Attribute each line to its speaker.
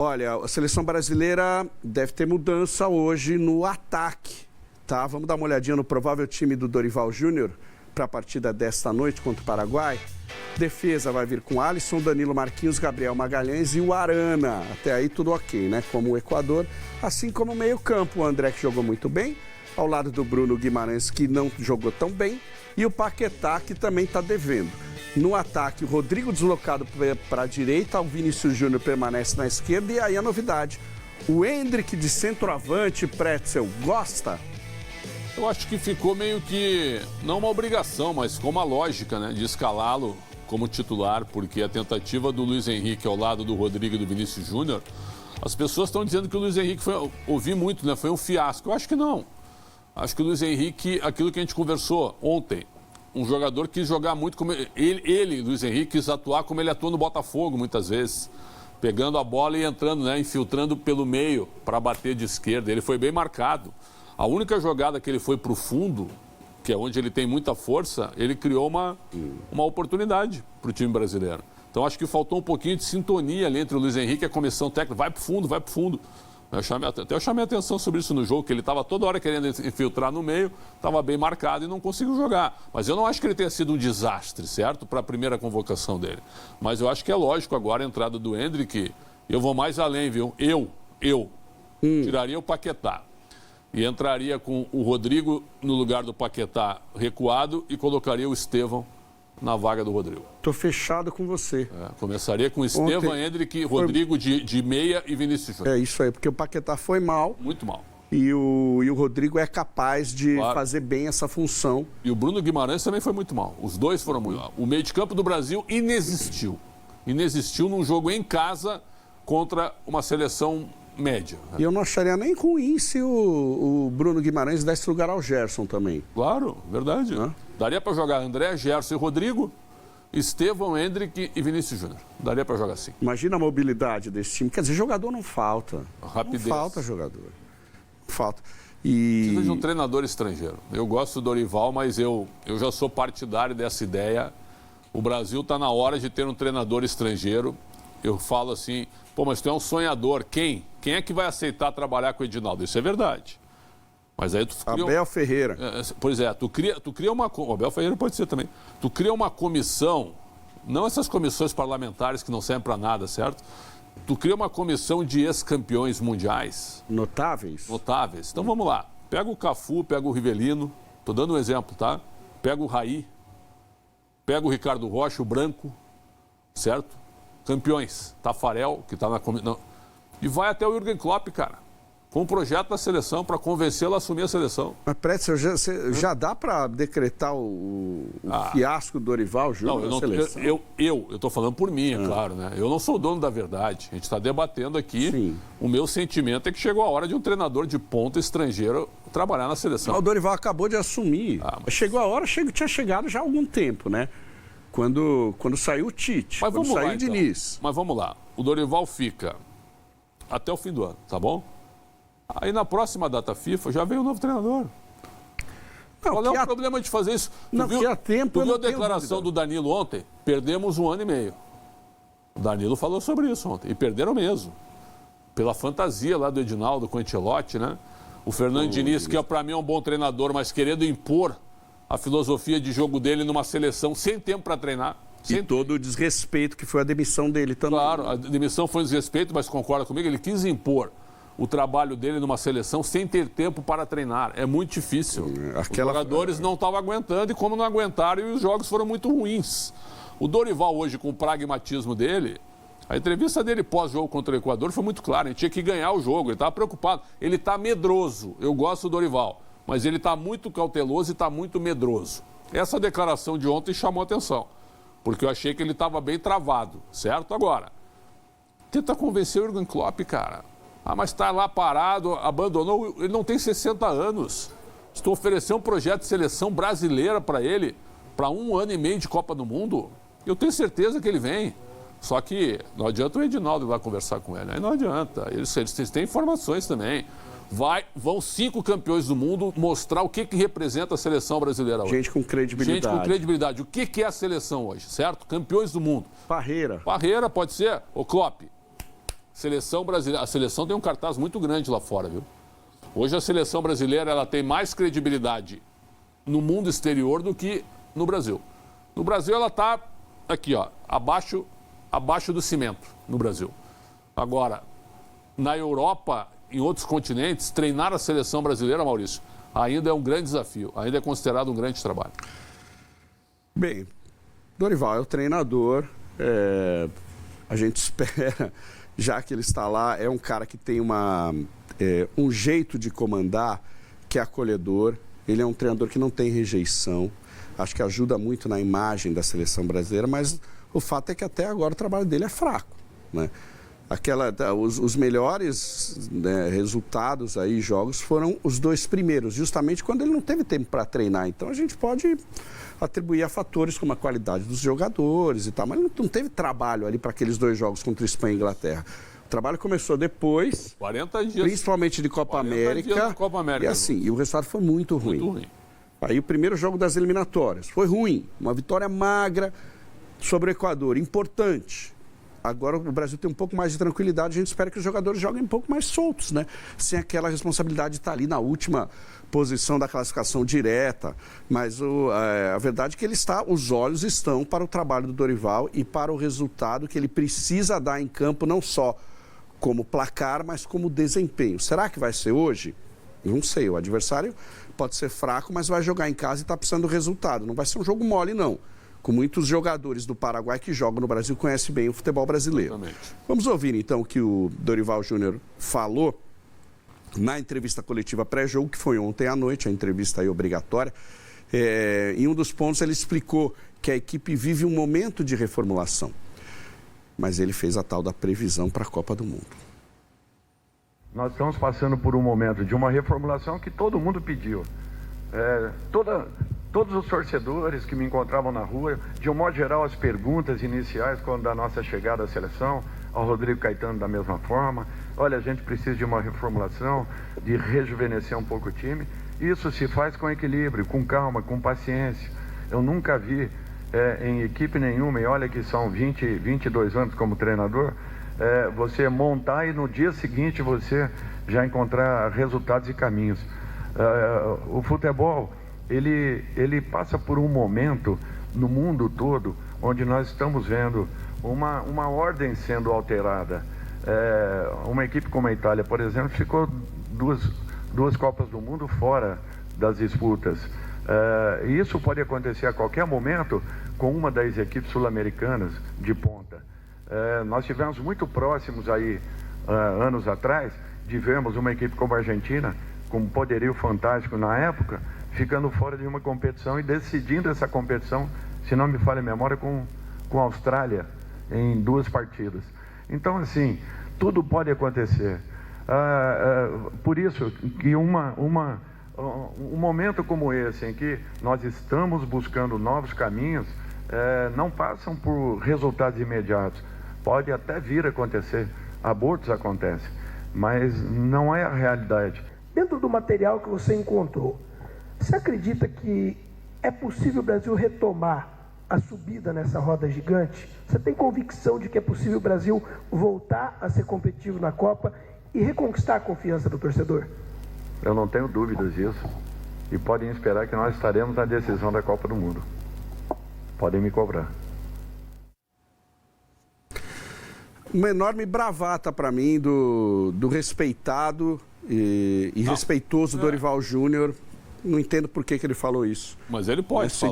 Speaker 1: Olha, a seleção brasileira deve ter mudança hoje no ataque, tá? Vamos dar uma olhadinha no provável time do Dorival Júnior para a partida desta noite contra o Paraguai. Defesa vai vir com Alisson, Danilo, Marquinhos, Gabriel Magalhães e o Arana. Até aí tudo ok, né? Como o Equador, assim como o meio-campo, o André que jogou muito bem, ao lado do Bruno Guimarães que não jogou tão bem e o Paquetá que também está devendo. No ataque, o Rodrigo deslocado para a direita, o Vinícius Júnior permanece na esquerda e aí a novidade, o Endrick de centroavante, Pretzel, gosta?
Speaker 2: Eu acho que ficou meio que, não uma obrigação, mas com uma lógica, né, de escalá-lo como titular, porque a tentativa do Luiz Henrique ao lado do Rodrigo e do Vinícius Júnior, as pessoas estão dizendo que o Luiz Henrique foi, ouvi muito, né, foi um fiasco. Eu acho que não. Acho que o Luiz Henrique, aquilo que a gente conversou ontem, um jogador quis jogar muito como ele, Luiz Henrique, quis atuar como ele atua no Botafogo muitas vezes, pegando a bola e entrando, né, infiltrando pelo meio para bater de esquerda. Ele foi bem marcado. A única jogada que ele foi para o fundo, que é onde ele tem muita força, ele criou uma oportunidade para o time brasileiro. Então acho que faltou um pouquinho de sintonia ali entre o Luiz Henrique e a comissão técnica. Vai para o fundo, vai para o fundo. Eu chamei atenção sobre isso no jogo, que ele estava toda hora querendo infiltrar no meio, estava bem marcado e não conseguiu jogar. Mas eu não acho que ele tenha sido um desastre, certo? Para a primeira convocação dele. Mas eu acho que é lógico agora a entrada do Endrick. Eu vou mais além, viu? Eu tiraria o Paquetá. E entraria com o Rodrigo no lugar do Paquetá recuado e colocaria o Estevão na vaga do Rodrigo.
Speaker 1: Tô fechado com você.
Speaker 2: Começaria com Estevão, Endrick, Rodrigo de meia e Vinícius Júnior.
Speaker 1: É isso aí, porque o Paquetá foi mal.
Speaker 2: Muito mal.
Speaker 1: E o Rodrigo é capaz de fazer bem essa função.
Speaker 2: E o Bruno Guimarães também foi muito mal. Os dois foram muito mal. O meio de campo do Brasil inexistiu. Inexistiu num jogo em casa contra uma seleção média.
Speaker 1: E eu não acharia nem ruim se o Bruno Guimarães desse lugar ao Gerson também.
Speaker 2: Claro, verdade. Daria para jogar André, Gerson e Rodrigo, Estevão, Endrick e Vinícius Júnior. Daria para jogar assim.
Speaker 1: Imagina a mobilidade desse time. Quer dizer, jogador não falta.
Speaker 2: Rapidez.
Speaker 1: Não falta jogador. Não falta.
Speaker 2: Precisa de um treinador estrangeiro. Eu gosto do Dorival, mas eu já sou partidário dessa ideia. O Brasil está na hora de ter um treinador estrangeiro. Eu falo assim, pô, mas tu é um sonhador. Quem? Quem é que vai aceitar trabalhar com o Edinaldo? Isso é verdade. Mas aí tu cria
Speaker 1: Abel Ferreira.
Speaker 2: Pois é, tu cria uma... O Abel Ferreira pode ser também. Tu cria uma comissão, não essas comissões parlamentares que não servem para nada, certo? Tu cria uma comissão de ex-campeões mundiais.
Speaker 1: Notáveis?
Speaker 2: Notáveis. Então vamos lá. Pega o Cafu, pega o Rivelino. Tô dando um exemplo, tá? Pega o Raí. Pega o Ricardo Rocha, o Branco. Certo? Campeões. Tafarel, que está na comissão. E vai até o Jürgen Klopp, cara. Com um projeto da seleção para convencê-lo a assumir a seleção.
Speaker 1: Mas, Pretzel, já dá para decretar o fiasco do Dorival Júnior na seleção?
Speaker 2: Eu estou falando por mim, é claro, né? Eu não sou o dono da verdade. A gente está debatendo aqui.
Speaker 1: Sim.
Speaker 2: O meu sentimento é que chegou a hora de um treinador de ponta estrangeiro trabalhar na seleção.
Speaker 1: O Dorival acabou de assumir.
Speaker 2: Mas...
Speaker 1: Chegou a hora, tinha chegado já há algum tempo, né? Quando saiu o Tite,
Speaker 2: quando saiu
Speaker 1: o Diniz.
Speaker 2: Mas vamos lá. O Dorival fica até o fim do ano, tá bom? Aí na próxima data FIFA já vem um novo treinador.
Speaker 1: Não,
Speaker 2: qual é o problema de fazer isso?
Speaker 1: Não, que há tempo
Speaker 2: tu viu a declaração do Danilo ontem? Perdemos 1 ano e meio. O Danilo falou sobre isso ontem. E perderam mesmo. Pela fantasia lá do Edinaldo com o Ancelotti, né? O Fernando Diniz, que para mim é um bom treinador, mas querendo impor a filosofia de jogo dele numa seleção sem tempo para treinar.
Speaker 1: E todo o desrespeito que foi a demissão dele também.
Speaker 2: Claro, a demissão foi um desrespeito, mas concorda comigo, ele quis impor o trabalho dele numa seleção sem ter tempo para treinar. É muito difícil. Os jogadores não estavam aguentando e como não aguentaram, e os jogos foram muito ruins. O Dorival hoje, com o pragmatismo dele, a entrevista dele pós-jogo contra o Equador foi muito clara. A gente tinha que ganhar o jogo, ele estava preocupado. Ele está medroso. Eu gosto do Dorival, mas ele está muito cauteloso e está muito medroso. Essa declaração de ontem chamou atenção, porque eu achei que ele estava bem travado, certo? Agora, tenta convencer o Jürgen Klopp, cara. Mas está lá parado, abandonou, ele não tem 60 anos. Se tu oferecer um projeto de seleção brasileira para ele, para 1 ano e meio de Copa do Mundo, eu tenho certeza que ele vem. Só que não adianta o Edinaldo ir lá conversar com ele, aí não adianta. Eles têm informações também. Vão 5 campeões do mundo mostrar o que representa a seleção brasileira hoje.
Speaker 1: Gente com credibilidade.
Speaker 2: Gente com credibilidade. O que é a seleção hoje, certo? Campeões do mundo.
Speaker 1: Parreira.
Speaker 2: Parreira pode ser. Ô Klopp, Seleção brasileira, a seleção tem um cartaz muito grande lá fora, viu? Hoje a seleção brasileira ela tem mais credibilidade no mundo exterior do que no Brasil. No Brasil ela está aqui, ó, abaixo do cimento, no Brasil. Agora, na Europa, em outros continentes, treinar a seleção brasileira, Maurício, ainda é um grande desafio, ainda é considerado um grande trabalho.
Speaker 1: Bem, Dorival é o treinador, a gente espera, já que ele está lá, é um cara que tem um jeito de comandar que é acolhedor, ele é um treinador que não tem rejeição, acho que ajuda muito na imagem da seleção brasileira, mas o fato é que até agora o trabalho dele é fraco, né? Os melhores, né, resultados aí, jogos, foram os 2 primeiros, justamente quando ele não teve tempo para treinar. Então a gente pode atribuir a fatores como a qualidade dos jogadores e tal, mas não teve trabalho ali para aqueles 2 jogos contra Espanha e Inglaterra. O trabalho começou depois,
Speaker 2: 40 dias,
Speaker 1: principalmente de Copa América, e assim, e o resultado foi muito ruim. Aí o primeiro jogo das eliminatórias foi ruim, uma vitória magra sobre o Equador, importante. Agora o Brasil tem um pouco mais de tranquilidade, a gente espera que os jogadores joguem um pouco mais soltos, né? Sem aquela responsabilidade de estar ali na última posição da classificação direta. Mas a verdade é que os olhos estão para o trabalho do Dorival e para o resultado que ele precisa dar em campo, não só como placar, mas como desempenho. Será que vai ser hoje? Não sei, o adversário pode ser fraco, mas vai jogar em casa e está precisando do resultado. Não vai ser um jogo mole, não. Com muitos jogadores do Paraguai que jogam no Brasil, conhecem bem o futebol brasileiro. Exatamente. Vamos ouvir, então, o que o Dorival Júnior falou na entrevista coletiva pré-jogo, que foi ontem à noite, a entrevista aí obrigatória. Em um dos pontos, ele explicou que a equipe vive um momento de reformulação. Mas ele fez a tal da previsão para a Copa do Mundo.
Speaker 3: Nós estamos passando por um momento de uma reformulação que todo mundo pediu. Todos os torcedores que me encontravam na rua, de um modo geral, as perguntas iniciais quando da nossa chegada à seleção, ao Rodrigo Caetano da mesma forma, olha, a gente precisa de uma reformulação, de rejuvenescer um pouco o time. Isso se faz com equilíbrio, com calma, com paciência. Eu nunca vi em equipe nenhuma, e olha que são 22 anos como treinador, você montar e no dia seguinte você já encontrar resultados e caminhos. O futebol, ele passa por um momento no mundo todo onde nós estamos vendo uma ordem sendo alterada. Uma equipe como a Itália, por exemplo, ficou duas Copas do Mundo fora das disputas. E isso pode acontecer a qualquer momento com uma das equipes sul-americanas de ponta. Nós tivemos muito próximos aí, anos atrás, de vermos uma equipe como a Argentina, com um poderio fantástico na época, ficando fora de uma competição e decidindo essa competição, se não me falha a memória, com a Austrália, em 2 partidas. Então, assim, tudo pode acontecer. Por isso que um momento como esse, em que nós estamos buscando novos caminhos, não passam por resultados imediatos. Pode até vir a acontecer, abortos acontecem, mas não é a realidade.
Speaker 4: Dentro do material que você encontrou, você acredita que é possível o Brasil retomar a subida nessa roda gigante? Você tem convicção de que é possível o Brasil voltar a ser competitivo na Copa e reconquistar a confiança do torcedor?
Speaker 3: Eu não tenho dúvidas disso. E podem esperar que nós estaremos na decisão da Copa do Mundo. Podem me cobrar.
Speaker 1: Uma enorme bravata para mim do respeitado e respeitoso Dorival Júnior. Não entendo por que ele falou isso.
Speaker 2: Mas ele pode falar.